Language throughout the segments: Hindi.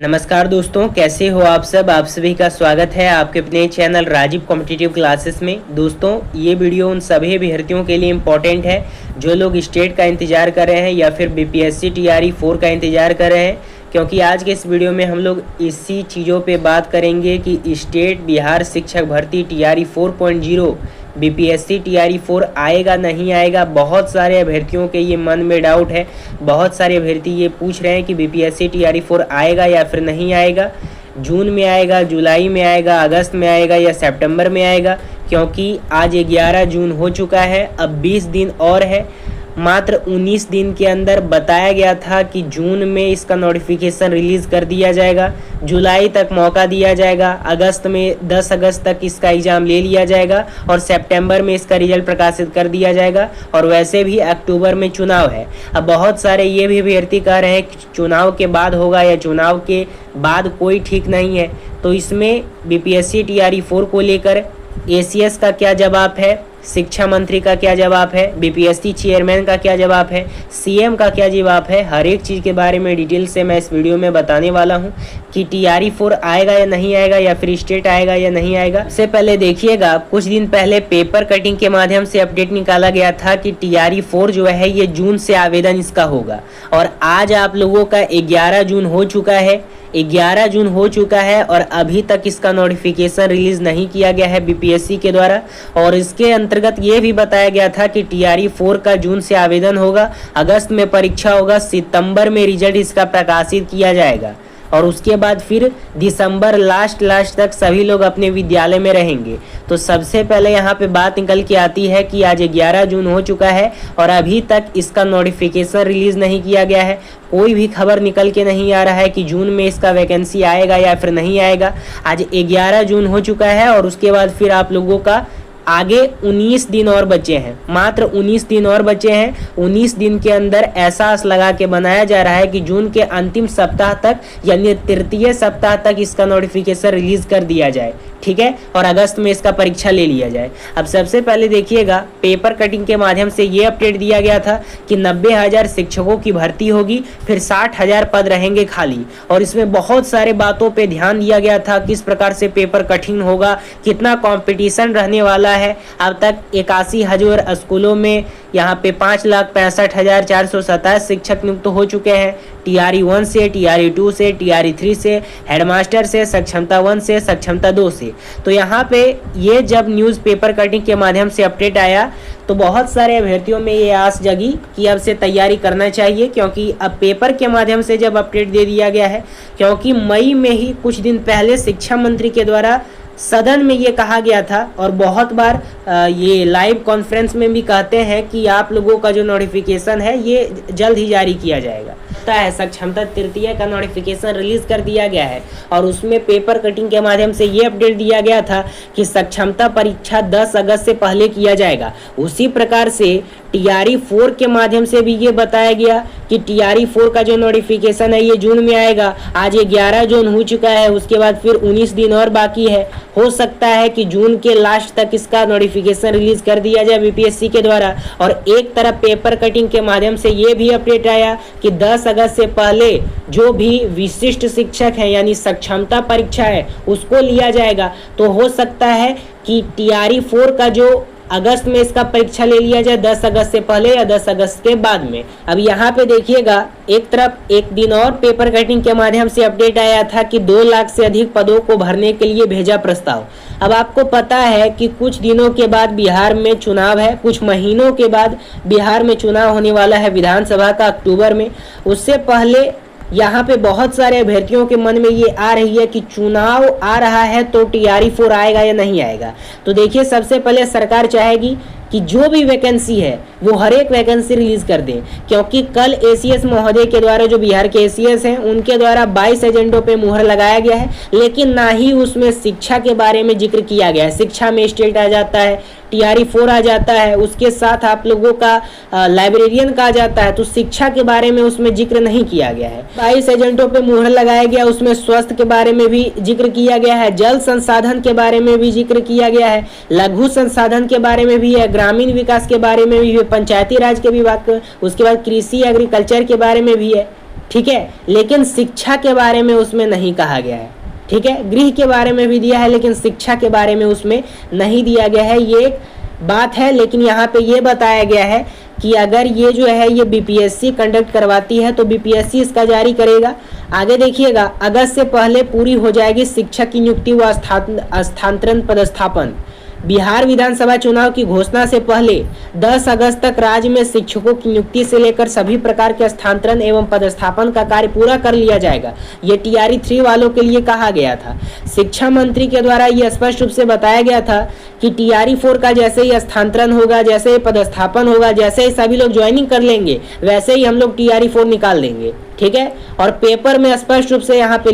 नमस्कार दोस्तों, कैसे हो आप सब। आप सभी का स्वागत है आपके अपने चैनल राजीव कॉम्पिटिटिव क्लासेस में। दोस्तों, ये वीडियो उन सभी अभ्यर्थियों के लिए इम्पोर्टेंट है जो लोग स्टेट का इंतज़ार कर रहे हैं या फिर बीपीएससी टीआरई 4 का इंतज़ार कर रहे हैं, क्योंकि आज के इस वीडियो में हम लोग इसी चीज़ों पे बात करेंगे कि स्टेट बिहार शिक्षक भर्ती टीआरई 4.0 बीपीएससी टीआरई 4 आएगा नहीं आएगा। बहुत सारे अभ्यर्थियों के ये मन में डाउट है। बहुत सारे अभ्यर्थी ये पूछ रहे हैं कि बीपीएससी टीआरई 4 आएगा या फिर नहीं आएगा, जून में आएगा, जुलाई में आएगा, अगस्त में आएगा या सितंबर में आएगा। क्योंकि आज 11 जून हो चुका है, अब 20 दिन और है। मात्र 19 दिन के अंदर बताया गया था कि जून में इसका नोटिफिकेशन रिलीज़ कर दिया जाएगा, जुलाई तक मौका दिया जाएगा, अगस्त में 10 अगस्त तक इसका एग्ज़ाम ले लिया जाएगा और सितंबर में इसका रिजल्ट प्रकाशित कर दिया जाएगा। और वैसे भी अक्टूबर में चुनाव है। अब बहुत सारे ये भी अभ्यर्थी कह रहे हैं कि चुनाव के बाद होगा या चुनाव के बाद कोई ठीक नहीं है। तो इसमें बीपीएससी टीआरई 4 को लेकर एसीएस का क्या जवाब है, शिक्षा मंत्री का क्या जवाब है, बीपीएससी चेयरमैन का क्या जवाब है, सीएम का क्या जवाब है, हर एक चीज़ के बारे में डिटेल से मैं इस वीडियो में बताने वाला हूं कि टीआरई 4 आएगा या नहीं आएगा या फिर स्टेट आएगा या नहीं आएगा। इससे पहले देखिएगा, कुछ दिन पहले पेपर कटिंग के माध्यम से अपडेट निकाला गया था कि टीआरई 4 जो है ये जून से आवेदन इसका होगा। और आज आप लोगों का 11 जून हो चुका है, 11 जून हो चुका है और अभी तक इसका नोटिफिकेशन रिलीज नहीं किया गया है बीपीएससी के द्वारा। और इसके अंतर्गत ये भी बताया गया था कि टीआरई 4 का जून से आवेदन होगा, अगस्त में परीक्षा होगा, सितंबर में रिजल्ट इसका प्रकाशित किया जाएगा और उसके बाद फिर दिसंबर लास्ट तक सभी लोग अपने विद्यालय में रहेंगे। तो सबसे पहले यहाँ पे बात निकल के आती है कि आज 11 जून हो चुका है और अभी तक इसका नोटिफिकेशन रिलीज़ नहीं किया गया है। कोई भी खबर निकल के नहीं आ रहा है कि जून में इसका वैकेंसी आएगा या फिर नहीं आएगा। आज 11 जून हो चुका है और उसके बाद फिर आप लोगों का आगे 19 दिन और बचे हैं, मात्र 19 दिन और बचे हैं। 19 दिन के अंदर ऐसा आस लगा के बनाया जा रहा है कि जून के अंतिम सप्ताह तक यानी तृतीय सप्ताह तक इसका नोटिफिकेशन रिलीज कर दिया जाए, ठीक है, और अगस्त में इसका परीक्षा ले लिया जाए। अब सबसे पहले देखिएगा, पेपर कटिंग के माध्यम से ये अपडेट दिया गया था कि 90,000 शिक्षकों की भर्ती होगी, फिर 60,000 पद रहेंगे खाली। और इसमें बहुत सारे बातों पे ध्यान दिया गया था, किस प्रकार से पेपर कठिन होगा, कितना कंपटीशन रहने वाला है। अब तक 81,000 स्कूलों में यहाँ पे 5,65,427 शिक्षक नियुक्त हो चुके हैं। टीआरई 1 से, टीआरई 2 से, टीआरई 3 से, हेडमास्टर से, सक्षमता 1 से, सक्षमता 2 से। तो यहाँ पे ये जब न्यूज़ पेपर कटिंग के माध्यम से अपडेट आया तो बहुत सारे अभ्यर्थियों में ये आस जगी कि अब से तैयारी करना चाहिए, क्योंकि अब पेपर के माध्यम से जब अपडेट दे दिया गया है, क्योंकि मई में ही कुछ दिन पहले शिक्षा मंत्री के द्वारा सदन में ये कहा गया था और बहुत बार ये लाइव कॉन्फ्रेंस में भी कहते हैं कि आप लोगों का जो नोटिफिकेशन है ये जल्द ही जारी किया जाएगा। पता है, सक्षमता तृतीय का नोटिफिकेशन रिलीज कर दिया गया है और उसमें पेपर कटिंग के माध्यम से ये अपडेट दिया गया था कि सक्षमता परीक्षा 10 अगस्त से पहले किया जाएगा। उसी प्रकार से टीआरई 4 के माध्यम से भी ये बताया गया कि टीआरई 4 का जो नोटिफिकेशन है ये जून में आएगा। आज 11 जून हो चुका है, उसके बाद फिर 19 दिन और बाकी है। हो सकता है कि जून के लास्ट तक इसका नोटिफिकेशन रिलीज कर दिया जाए बीपीएससी के द्वारा। और एक तरफ पेपर कटिंग के माध्यम से ये भी अपडेट आया कि 10 अगस्त से पहले जो भी विशिष्ट शिक्षक है यानी सक्षमता परीक्षा है उसको लिया जाएगा। तो हो सकता है कि टीआरई 4 का जो अगस्त में इसका परीक्षा ले लिया जाए 10 अगस्त से पहले या 10 अगस्त के बाद में। अब यहाँ पे देखिएगा, एक तरफ एक दिन और पेपर कटिंग के माध्यम से अपडेट आया था कि 2 लाख से अधिक पदों को भरने के लिए भेजा प्रस्ताव। अब आपको पता है कि कुछ दिनों के बाद बिहार में चुनाव है, कुछ महीनों के बाद बिहार में चुनाव होने वाला है विधानसभा का, अक्टूबर में। उससे पहले यहाँ पे बहुत सारे अभ्यर्थियों के मन में ये आ रही है कि चुनाव आ रहा है तो टीआरई 4 आएगा या नहीं आएगा। तो देखिए, सबसे पहले सरकार चाहेगी कि जो भी वैकेंसी है वो हर एक वैकेंसी रिलीज कर दें, क्योंकि कल एसीएस महोदय के द्वारा, जो बिहार के एसीएस हैं, उनके द्वारा 22 एजेंडों पे मुहर लगाया गया है, लेकिन ना ही उसमें शिक्षा के बारे में जिक्र किया गया है। शिक्षा में स्टेट आ जाता है, टीआरई 4 आ जाता है, उसके साथ आप लोगों का लाइब्रेरियन का आ जाता है, तो शिक्षा के बारे में उसमें जिक्र नहीं किया गया है। 22 एजेंडों पे मुहर लगाया गया, उसमें स्वास्थ्य के बारे में भी जिक्र किया गया है, जल संसाधन के बारे में भी जिक्र किया गया है, लघु संसाधन के बारे में भी है, ग्रामीण विकास के बारे में भी है, पंचायती राज के विभाग, उसके बाद कृषि एग्रीकल्चर के बारे में भी है। ठीक है, लेकिन शिक्षा के बारे में उसमें नहीं कहा गया है। ठीक है, गृह के बारे में भी दिया है लेकिन शिक्षा के बारे में उसमें नहीं दिया गया है, ये एक बात है। लेकिन यहाँ पे ये बताया गया है कि अगर ये जो है ये बीपीएससी कंडक्ट करवाती है तो बीपीएससी इसका जारी करेगा। आगे देखिएगा, अगस्त से पहले पूरी हो जाएगी शिक्षक की नियुक्ति व स्थानांतरण पदस्थापन। बिहार विधानसभा चुनाव की घोषणा से पहले 10 अगस्त तक राज्य में शिक्षकों की नियुक्ति से लेकर सभी प्रकार के स्थानांतरण एवं पदस्थापन का कार्य पूरा कर लिया जाएगा। ये टीआरई 3 वालों के लिए कहा गया था। शिक्षा मंत्री के द्वारा ये स्पष्ट रूप से बताया गया था कि टीआरई 4 का जैसे ही स्थानांतरण होगा, जैसे ही पदस्थापन होगा, जैसे ही सभी लोग ज्वाइनिंग कर लेंगे, वैसे ही हम लोग टीआरई 4 निकाल देंगे। ठीक है, और पेपर में स्पष्ट रूप से यहाँ पे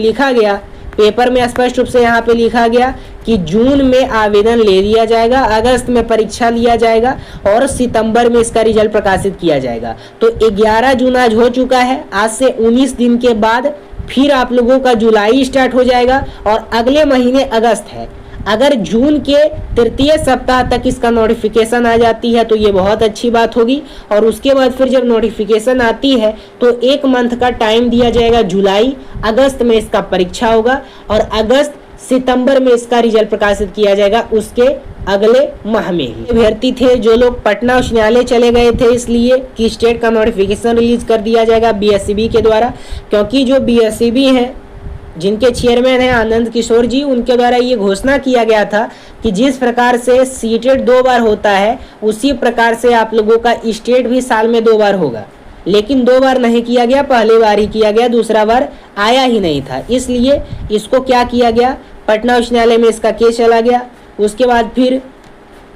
लिखा गया कि जून में आवेदन ले लिया जाएगा, अगस्त में परीक्षा लिया जाएगा और सितंबर में इसका रिजल्ट प्रकाशित किया जाएगा। तो 11 जून आज हो चुका है, आज से 19 दिन के बाद फिर आप लोगों का जुलाई स्टार्ट हो जाएगा और अगले महीने अगस्त है। अगर जून के तृतीय सप्ताह तक इसका नोटिफिकेशन आ जाती है तो ये बहुत अच्छी बात होगी। और उसके बाद फिर जब नोटिफिकेशन आती है तो 1 मंथ का टाइम दिया जाएगा, जुलाई अगस्त में इसका परीक्षा होगा और अगस्त सितंबर में इसका रिजल्ट प्रकाशित किया जाएगा, उसके अगले माह में ही। अभ्यर्थी थे जो लोग पटना उच्च न्यायालय चले गए थे इसलिए कि स्टेट का नोटिफिकेशन रिलीज कर दिया जाएगा बीएसईबी के द्वारा, क्योंकि जो बीएसईबी हैं जिनके चेयरमैन हैं आनंद किशोर जी, उनके द्वारा ये घोषणा किया गया था कि जिस प्रकार से सीटेट 2 बार होता है उसी प्रकार से आप लोगों का स्टेट भी साल में 2 बार होगा। लेकिन 2 बार नहीं किया गया, पहली बार ही किया गया, दूसरा बार आया ही नहीं था। इसलिए इसको क्या किया गया, पटना उच्च न्यायालय में इसका केस चला गया। उसके बाद फिर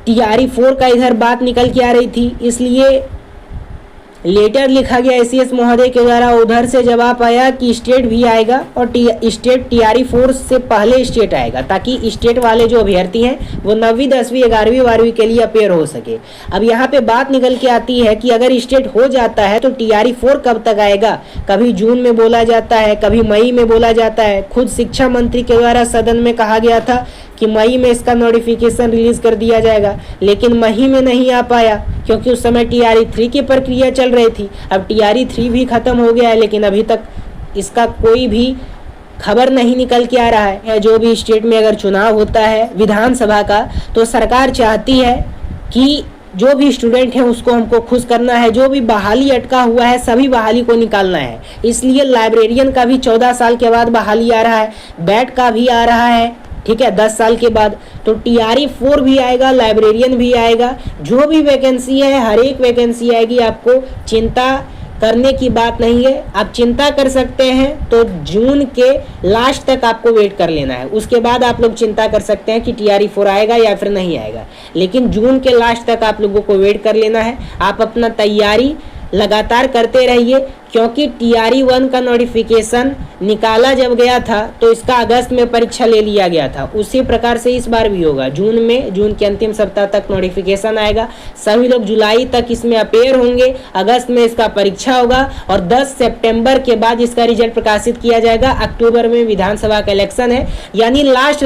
टीआरई 4 का इधर बात निकल के आ रही थी, इसलिए लेटर लिखा गया एसीएस महोदय के द्वारा। उधर से जवाब आया कि स्टेट भी आएगा और स्टेट टीआरई 4 से पहले स्टेट आएगा, ताकि स्टेट वाले जो अभ्यर्थी हैं वो 9वीं 10वीं 11वीं 12वीं के लिए अपेयर हो सके। अब यहाँ पे बात निकल के आती है कि अगर स्टेट हो जाता है तो टीआरई 4 कब तक आएगा। कभी जून में बोला जाता है, कभी मई में बोला जाता है। खुद शिक्षा मंत्री के द्वारा सदन में कहा गया था कि मई में इसका नोटिफिकेशन रिलीज कर दिया जाएगा, लेकिन मई में नहीं आ पाया क्योंकि उस समय टीआरई 3 की प्रक्रिया चल रही थी। अब टीआरई 3 भी खत्म हो गया है लेकिन अभी तक इसका कोई भी खबर नहीं निकल के आ रहा है। जो भी स्टेट में अगर चुनाव होता है विधानसभा का तो सरकार चाहती है कि जो भी स्टूडेंट है उसको हमको खुश करना है, जो भी बहाली अटका हुआ है सभी बहाली को निकालना है। इसलिए लाइब्रेरियन का भी 14 साल के बाद बहाली आ रहा है, बैट का भी आ रहा है, ठीक है, 10 साल के बाद। तो टीआरई 4 भी आएगा, लाइब्रेरियन भी आएगा, जो भी वैकेंसी है हर एक वैकेंसी आएगी। आपको चिंता करने की बात नहीं है। आप चिंता कर सकते हैं तो जून के लास्ट तक आपको वेट कर लेना है, उसके बाद आप लोग चिंता कर सकते हैं कि टीआरई 4 आएगा या फिर नहीं आएगा। लेकिन जून के लास्ट तक आप लोगों को वेट कर लेना है। आप अपना तैयारी लगातार करते रहिए, क्योंकि टीआरई 1 का नोटिफिकेशन निकाला जब गया था तो इसका अगस्त में परीक्षा ले लिया गया था। उसी प्रकार से इस बार भी होगा, जून के अंतिम सप्ताह तक नोटिफिकेशन आएगा, सभी लोग जुलाई तक इसमें अपेयर होंगे, अगस्त में इसका परीक्षा होगा और 10 सितंबर के बाद इसका रिजल्ट प्रकाशित किया जाएगा। अक्टूबर में विधानसभा का इलेक्शन है, यानी लास्ट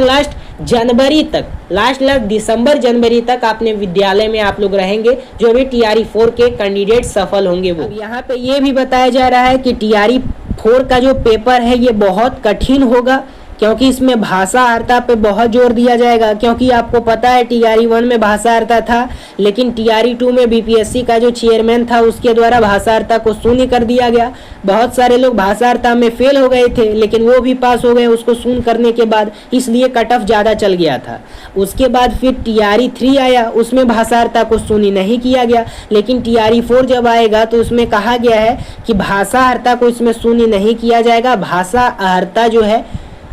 जनवरी तक, लास्ट दिसंबर जनवरी तक अपने विद्यालय में आप लोग रहेंगे जो भी टीआरई 4 के कैंडिडेट सफल होंगे वो। अब यहाँ पे ये भी बताया जा रहा है कि टीआरई 4 का जो पेपर है ये बहुत कठिन होगा, क्योंकि इसमें भाषा अर्हता पे बहुत जोर दिया जाएगा। क्योंकि आपको पता है टीआरई 1 में भाषा अर्हता था, लेकिन टीआरई 2 में बीपीएससी का जो चेयरमैन था उसके द्वारा भाषा अर्हता को शून्य कर दिया गया। बहुत सारे लोग भाषा अर्हता में फेल हो गए थे लेकिन वो भी पास हो गए उसको शून्य करने के बाद, इसलिए कट ऑफ ज़्यादा चल गया था। उसके बाद फिर टीआरई 3 आया, उसमें भाषा अर्हता को शून्य नहीं किया गया, लेकिन टीआरई 4 जब आएगा तो उसमें कहा गया है कि भाषा अर्हता को इसमें शून्य नहीं किया जाएगा। भाषा अर्हता जो है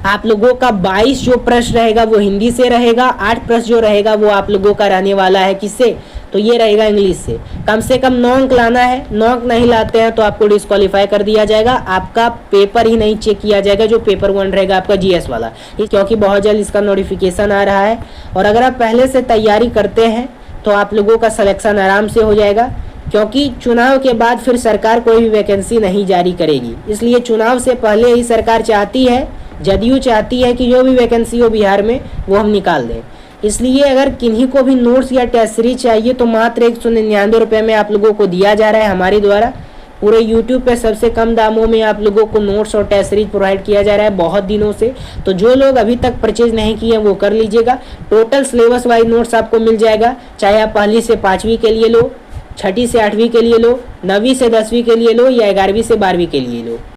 आप लोगों का 22 जो प्रश्न रहेगा वो हिंदी से रहेगा, 8 प्रश्न जो रहेगा वो आप लोगों का रहने वाला है किससे, तो ये रहेगा इंग्लिश से कम 9 अंक लाना है। 9 अंक नहीं लाते हैं तो आपको डिस्क्वालीफाई कर दिया जाएगा, आपका पेपर ही नहीं चेक किया जाएगा जो पेपर 1 रहेगा आपका जीएस वाला, क्योंकि बहुत जल्द इसका नोटिफिकेशन आ रहा है। और अगर आप पहले से तैयारी करते हैं तो आप लोगों का सिलेक्शन आराम से हो जाएगा, क्योंकि चुनाव के बाद फिर सरकार कोई भी वैकेंसी नहीं जारी करेगी। इसलिए चुनाव से पहले ही सरकार चाहती है, जदयू चाहती है कि जो भी वैकेंसी हो बिहार में वो हम निकाल दें। इसलिए अगर किन्हीं को भी नोट्स या टेस्ट सीरीज चाहिए तो मात्र 199 रुपये में आप लोगों को दिया जा रहा है हमारे द्वारा। पूरे यूट्यूब पे सबसे कम दामों में आप लोगों को नोट्स और टेस्ट सीरीज प्रोवाइड किया जा रहा है बहुत दिनों से। तो जो लोग अभी तक परचेज नहीं किए वो कर लीजिएगा। टोटल सिलेबस वाइज नोट्स आपको मिल जाएगा, चाहे आप पहली से 5वीं के लिए लो, छठी से 8वीं के लिए लो, 9वीं से 10वीं के लिए लो या 11वीं से 12वीं के लिए लो।